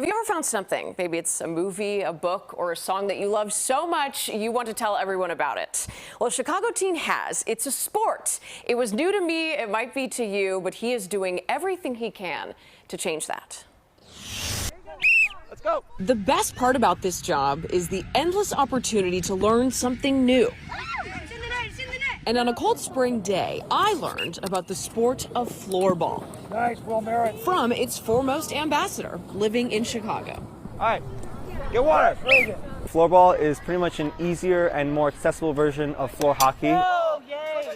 Have you ever found something, maybe it's a movie, a book, or a song that you love so much you want to tell everyone about it? Well, a Chicago teen has. It's a sport. It was new to me, it might be to you, but he is doing everything he can to change that. Let's go. The best part about this job is the endless opportunity to learn something new. And on a cold spring day, I learned about the sport of floorball. Nice, well merited. From its foremost ambassador, living in Chicago. All right, get water. Floorball is pretty much an easier and more accessible version of floor hockey. Oh, yay.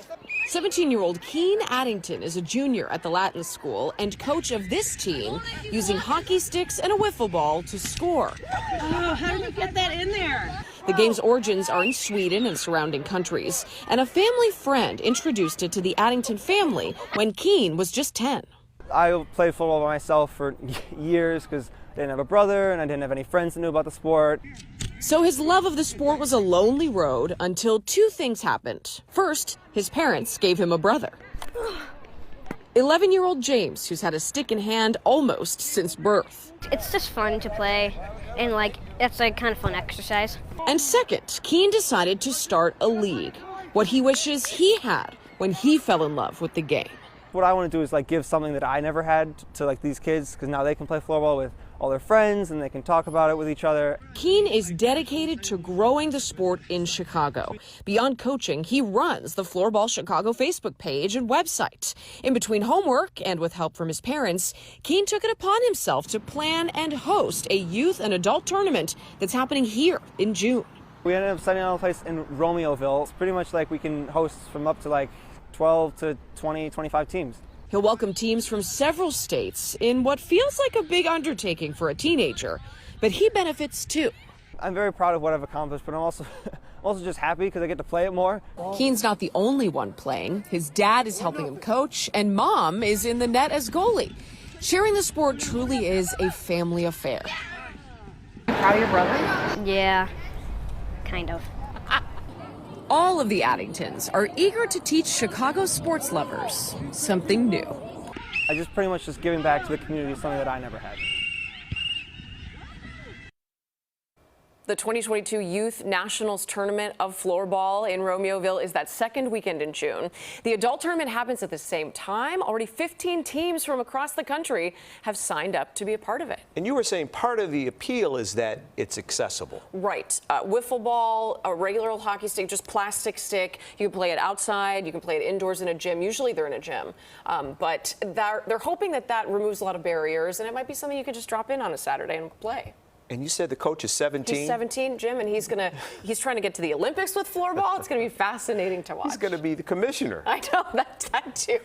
17-year-old Keene Addington is a junior at the Latin School and coach of this team, using hockey sticks and a wiffle ball to score. Oh, how did you get that in there? The game's origins are in Sweden and surrounding countries, and a family friend introduced it to the Addington family when Keene was just 10. I played football by myself for years because I didn't have a brother and I didn't have any friends that knew about the sport. So his love of the sport was a lonely road until two things happened. First, his parents gave him a brother. 11-year-old James, who's had a stick in hand almost since birth. It's just fun to play, and it's kind of fun exercise. And second, Keene decided to start a league, what he wishes he had when he fell in love with the game. What I want to do is give something that I never had to these kids, because now they can play floorball with all their friends and they can talk about it with each other. Keene is dedicated to growing the sport in Chicago. Beyond coaching, he runs the Floorball Chicago Facebook page and website. In between homework and with help from his parents, Keene took it upon himself to plan and host a youth and adult tournament that's happening here in June. We ended up setting on a place in Romeoville. It's pretty much we can host from up to 12 to 20, 25 teams. He'll welcome teams from several states in what feels like a big undertaking for a teenager, but he benefits too. I'm very proud of what I've accomplished, but I'm also just happy because I get to play it more. Keene's not the only one playing. His dad is helping him coach, and mom is in the net as goalie. Sharing the sport truly is a family affair. Proud of your brother? Yeah, kind of. All of the Addingtons are eager to teach Chicago sports lovers something new. I just pretty much giving back to the community something that I never had. The 2022 Youth Nationals Tournament of Floorball in Romeoville is that second weekend in June. The adult tournament happens at the same time. Already 15 teams from across the country have signed up to be a part of it. And you were saying part of the appeal is that it's accessible. Right. Wiffle ball, a regular old hockey stick, just plastic stick. You can play it outside. You can play it indoors in a gym. Usually they're in a gym. But they're hoping that removes a lot of barriers, and it might be something you could just drop in on a Saturday and play. And you said the coach is 17? He's 17, Jim, and he's trying to get to the Olympics with floorball. It's going to be fascinating to watch. He's going to be the commissioner. I know, that too.